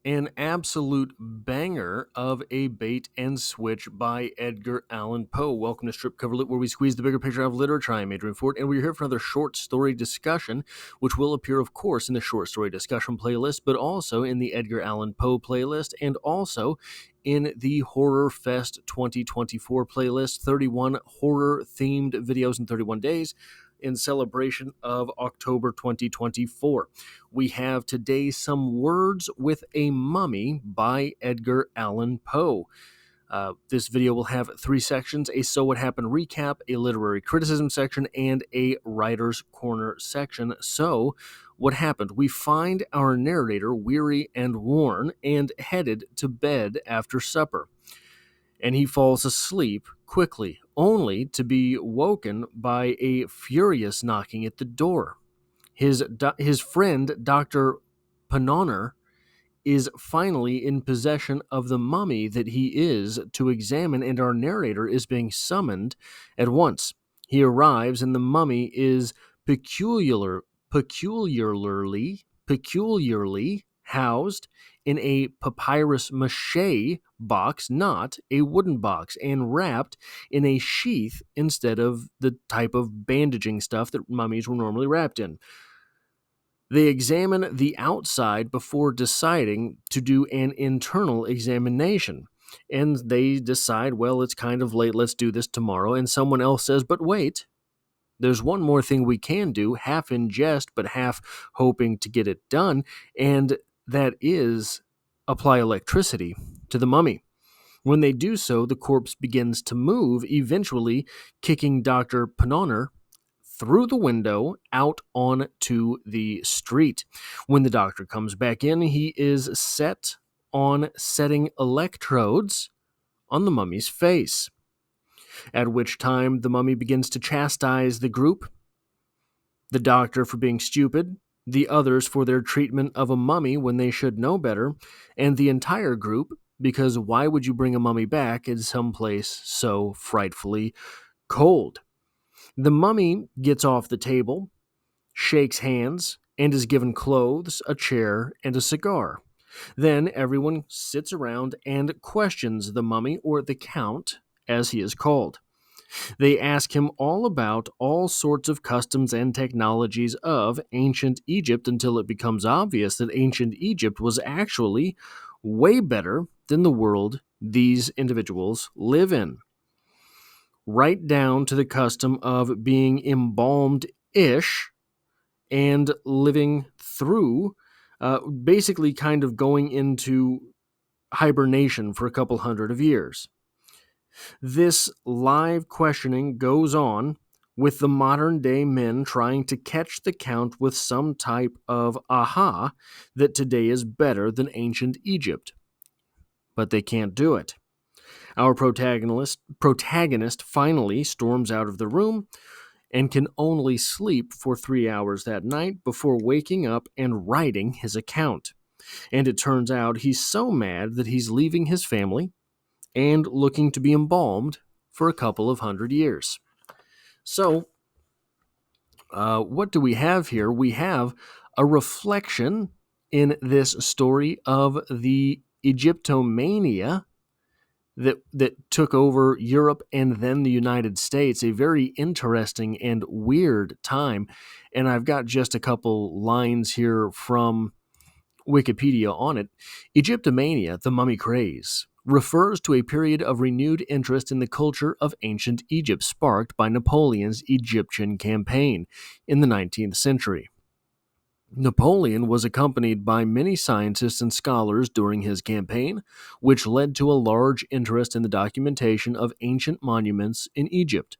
An absolute banger of a bait and switch by Edgar Allan Poe. Welcome to Strip Cover Lit, where we squeeze the bigger picture out of literature. I'm Adrian Ford, and we're here for another short story discussion, which will appear, of course, in the short story discussion playlist, but also in the Edgar Allan Poe playlist, and also in the Horror Fest 2024 playlist, 31 horror-themed videos in 31 days, in celebration of October 2024. We have today Some Words with a Mummy by Edgar Allan Poe. This video will have 3 sections: a So What Happened recap, a literary criticism section, and a writer's corner section. So, what happened? We find our narrator weary and worn and headed to bed after supper, and he falls asleep quickly, only to be woken by a furious knocking at the door. His friend, Dr. Panoner, is finally in possession of the mummy that he is to examine, and our narrator is being summoned at once. He arrives, and the mummy is peculiarly housed in a papyrus mache box, not a wooden box, and wrapped in a sheath instead of the type of bandaging stuff that mummies were normally wrapped in. They examine the outside before deciding to do an internal examination. And they decide, well, it's kind of late, let's do this tomorrow. And someone else says, but wait, there's one more thing we can do, half in jest, but half hoping to get it done. And that is apply electricity to the mummy. When they do so, the corpse begins to move, eventually kicking Dr. Panoner through the window out onto the street. When the doctor comes back in, he is set on setting electrodes on the mummy's face, at which time the mummy begins to chastise the group, the doctor for being stupid, the others for their treatment of a mummy when they should know better, and the entire group, because why would you bring a mummy back in some place so frightfully cold? The mummy gets off the table, shakes hands, and is given clothes, a chair, and a cigar. Then everyone sits around and questions the mummy, or the count, as he is called. They ask him all about all sorts of customs and technologies of ancient Egypt until it becomes obvious that ancient Egypt was actually way better than the world these individuals live in. Right down to the custom of being embalmed-ish and living through, basically kind of going into hibernation for a couple hundred of years. This live questioning goes on with the modern-day men trying to catch the count with some type of aha that today is better than ancient Egypt. But they can't do it. Our protagonist finally storms out of the room and can only sleep for 3 hours that night before waking up and writing his account. And it turns out he's so mad that he's leaving his family and looking to be embalmed for a couple of 100 years. So, what do we have here? We have a reflection in this story of the Egyptomania that took over Europe and then the United States, a very interesting and weird time. And I've got just a couple lines here from Wikipedia on it. Egyptomania, the mummy craze, refers to a period of renewed interest in the culture of ancient Egypt sparked by Napoleon's Egyptian campaign in the 19th century. Napoleon was accompanied by many scientists and scholars during his campaign, which led to a large interest in the documentation of ancient monuments in Egypt.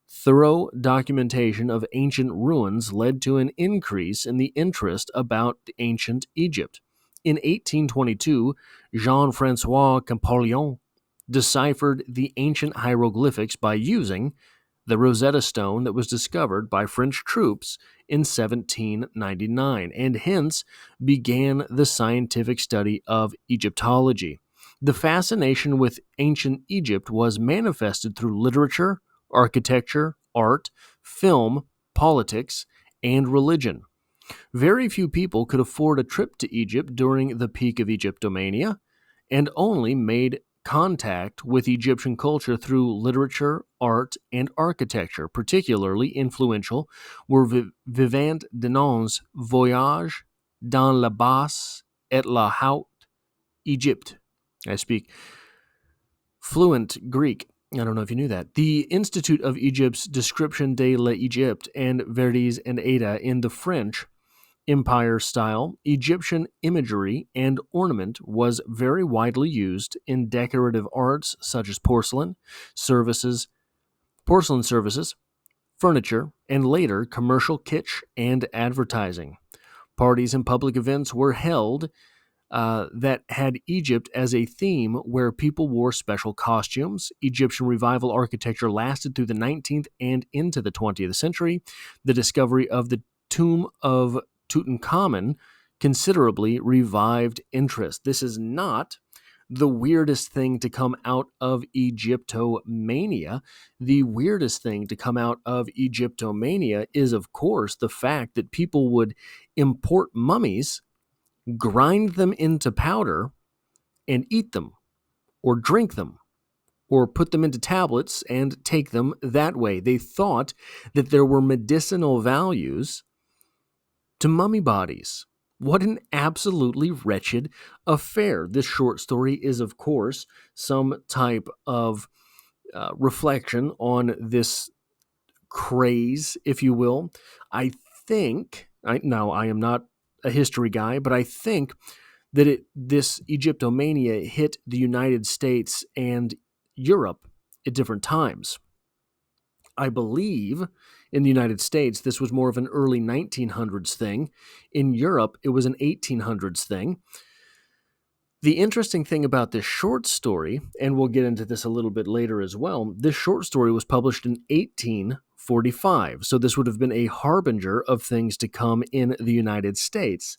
Thorough documentation of ancient ruins led to an increase in the interest about ancient Egypt. In 1822, Jean-Francois Champollion deciphered the ancient hieroglyphics by using the Rosetta Stone that was discovered by French troops in 1799, and hence began the scientific study of Egyptology. The fascination with ancient Egypt was manifested through literature, architecture, art, film, politics, and religion. Very few people could afford a trip to Egypt during the peak of Egyptomania and only made contact with Egyptian culture through literature, art, and architecture. Particularly influential were Vivant Denon's Voyage dans la basse et la haute Egypte. I speak fluent Greek. I don't know if you knew that. The Institute of Egypt's Description de l'Egypte and Verdi's and Ada in the French Empire style, Egyptian imagery and ornament was very widely used in decorative arts such as porcelain services, furniture, and later commercial kitsch and advertising. Parties and public events were held that had Egypt as a theme where people wore special costumes. Egyptian revival architecture lasted through the 19th and into the 20th century. The discovery of the tomb of Tutankhamun considerably revived interest. This is not the weirdest thing to come out of Egyptomania. The weirdest thing to come out of Egyptomania is, of course, the fact that people would import mummies, grind them into powder, and eat them, or drink them, or put them into tablets and take them that way. They thought that there were medicinal values to mummy bodies. What an absolutely wretched affair. This short story is, of course, some type of reflection on this craze, if you will. I think, now I am not a history guy, but I think that this Egyptomania hit the United States and Europe at different times. I believe in the United States, this was more of an early 1900s thing. In Europe, it was an 1800s thing. The interesting thing about this short story, and we'll get into this a little bit later as well, this short story was published in 1845. So this would have been a harbinger of things to come in the United States.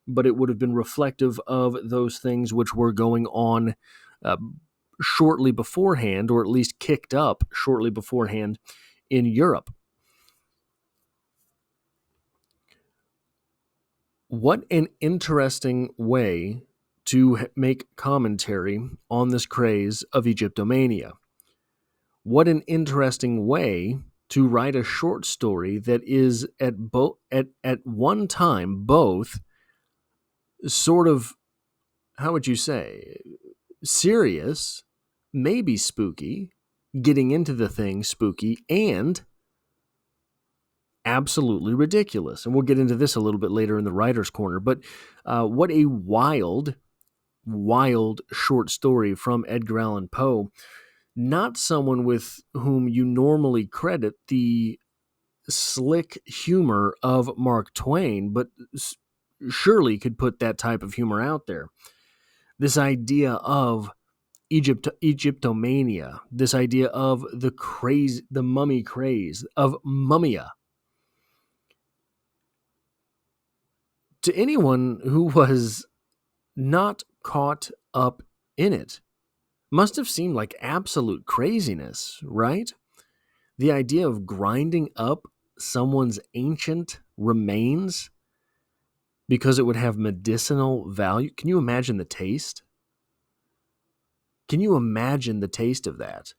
But it would have been reflective of those things which were going on shortly beforehand, or at least kicked up shortly beforehand in Europe. What an interesting way to make commentary on this craze of Egyptomania. What an interesting way to write a short story that is at one time both sort of, how would you say, serious, maybe spooky, getting into the thing spooky, and absolutely ridiculous. And we'll get into this a little bit later in the writer's corner. But what a wild short story from Edgar Allan Poe. Not someone with whom you normally credit the slick humor of Mark Twain, but surely could put that type of humor out there. This idea of Egyptomania, this idea of the mummy craze, of mummia. To anyone who was not caught up in it, must have seemed like absolute craziness, right? The idea of grinding up someone's ancient remains because it would have medicinal value. Can you imagine the taste? Can you imagine the taste of that?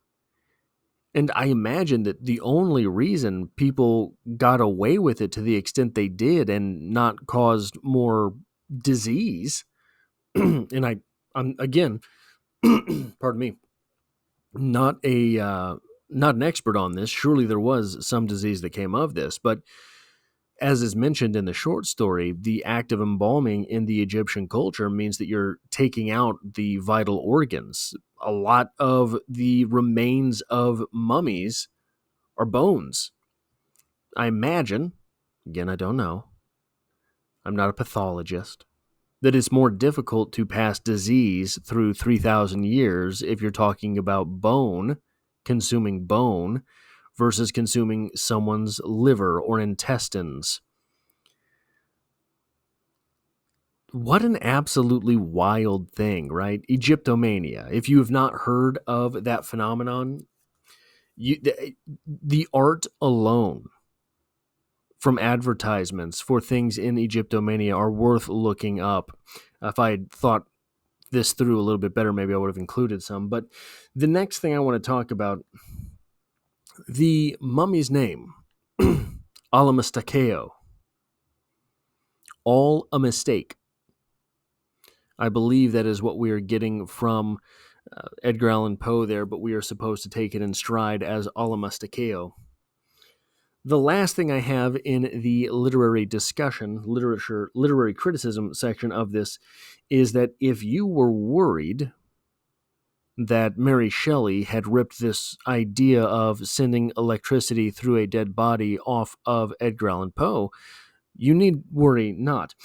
And I imagine that the only reason people got away with it to the extent they did and not caused more disease, and I'm again, pardon me, not an expert on this. Surely there was some disease that came of this, but as is mentioned in the short story, the act of embalming in the Egyptian culture means that you're taking out the vital organs. A lot of the remains of mummies are bones. I imagine, again, I don't know, I'm not a pathologist, that it's more difficult to pass disease through 3,000 years if you're talking about consuming bone, versus consuming someone's liver or intestines. What an absolutely wild thing, right? Egyptomania. If you have not heard of that phenomenon, the art alone from advertisements for things in Egyptomania are worth looking up. If I had thought this through a little bit better, maybe I would have included some. But the next thing I want to talk about, the mummy's name, Alamastakeo, all a mistake. I believe that is what we are getting from Edgar Allan Poe there, but we are supposed to take it in stride as Alamastakeo. The last thing I have in the literary discussion, literary criticism section of this is that if you were worried that Mary Shelley had ripped this idea of sending electricity through a dead body off of Edgar Allan Poe, you need worry not.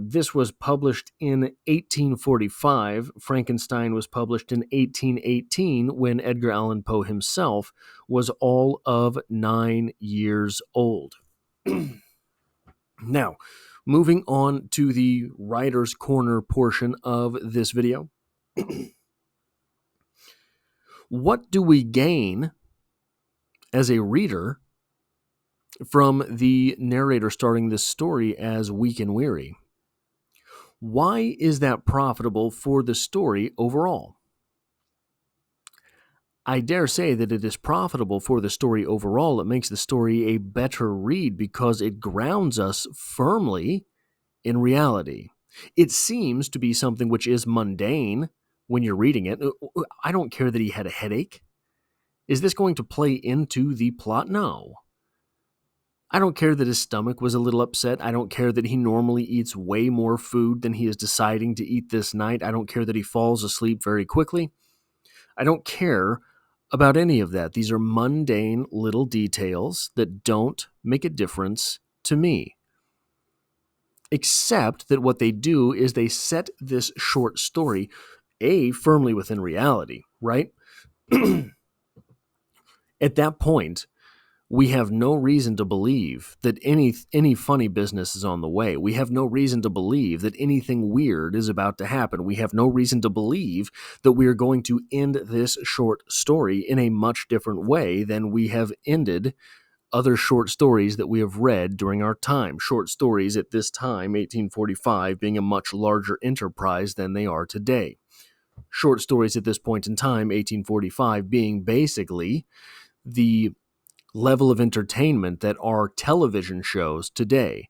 This was published in 1845. Frankenstein was published in 1818 when Edgar Allan Poe himself was all of 9 years old. Now, moving on to the Writer's Corner portion of this video. What do we gain as a reader from the narrator starting this story as weak and weary? Why is that profitable for the story overall? I dare say that it is profitable for the story overall. It makes the story a better read because it grounds us firmly in reality. It seems to be something which is mundane when you're reading it. I don't care that he had a headache. Is this going to play into the plot? No. I don't care that his stomach was a little upset. I don't care that he normally eats way more food than he is deciding to eat this night. I don't care that he falls asleep very quickly. I don't care about any of that. These are mundane little details that don't make a difference to me. Except that what they do is they set this short story, firmly within reality, right? At that point, we have no reason to believe that any funny business is on the way. We have no reason to believe that anything weird is about to happen. We have no reason to believe that we are going to end this short story in a much different way than we have ended other short stories that we have read during our time. Short stories at this time, 1845, being a much larger enterprise than they are today. Short stories at this point in time, 1845, being basically the level of entertainment that are television shows today.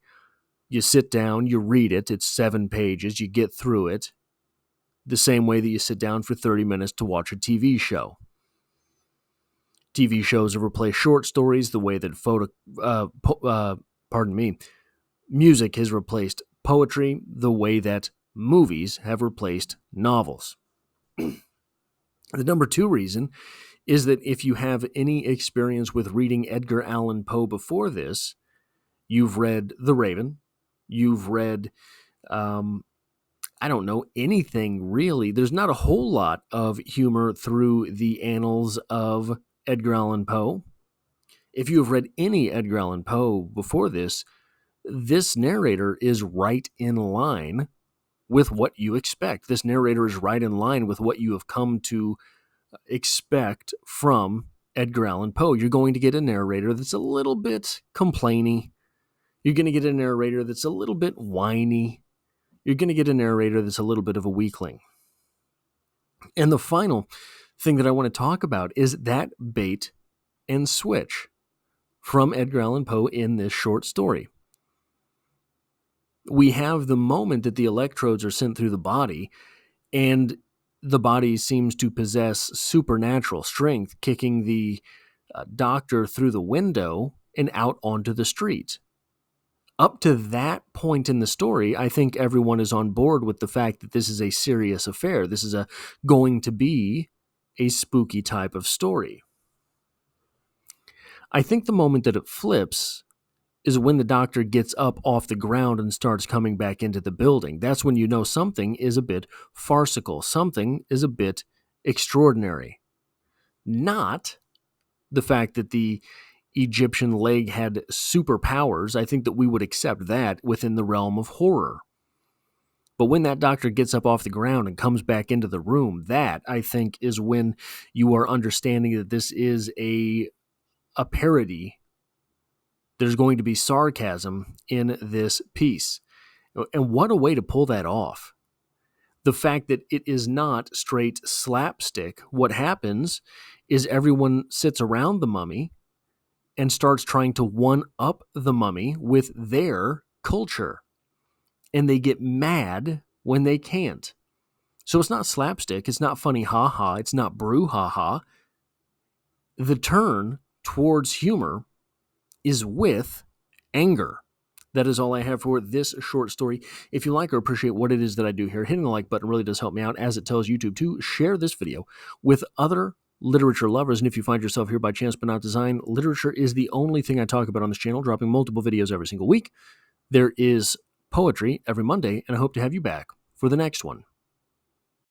You sit down, you read it, it's 7 pages, you get through it, the same way that you sit down for 30 minutes to watch a TV show. TV shows have replaced short stories the way that music has replaced poetry, the way that movies have replaced novels. The number 2 reason is that if you have any experience with reading Edgar Allan Poe before this, you've read The Raven, you've read, anything really. There's not a whole lot of humor through the annals of Edgar Allan Poe. If you have read any Edgar Allan Poe before this narrator is right in line with what you expect. This narrator is right in line with what you have come to expect from Edgar Allan Poe. You're going to get a narrator that's a little bit complainy. You're going to get a narrator that's a little bit whiny. You're going to get a narrator that's a little bit of a weakling. And the final thing that I want to talk about is that bait and switch from Edgar Allan Poe in this short story. We have the moment that the electrodes are sent through the body, and the body seems to possess supernatural strength, kicking the doctor through the window and out onto the street. Up to that point in the story, I think everyone is on board with the fact that this is a serious affair. This is going to be a spooky type of story. I think the moment that it flips is when the doctor gets up off the ground and starts coming back into the building. That's when you know something is a bit farcical. Something is a bit extraordinary. Not the fact that the Egyptian leg had superpowers. I think that we would accept that within the realm of horror. But when that doctor gets up off the ground and comes back into the room, that, I think, is when you are understanding that this is a parody There's going to be sarcasm in this piece. And what a way to pull that off. The fact that it is not straight slapstick. What happens is everyone sits around the mummy and starts trying to one-up the mummy with their culture. And they get mad when they can't. So it's not slapstick. It's not funny ha-ha. It's not brouhaha. The turn towards humor is with anger. That is all I have for this short story. If you like or appreciate what it is that I do here, hitting the like button really does help me out, as it tells YouTube to share this video with other literature lovers. And if you find yourself here by chance but not design, literature is the only thing I talk about on this channel, dropping multiple videos every single week. There is poetry every Monday, and I hope to have you back for the next one.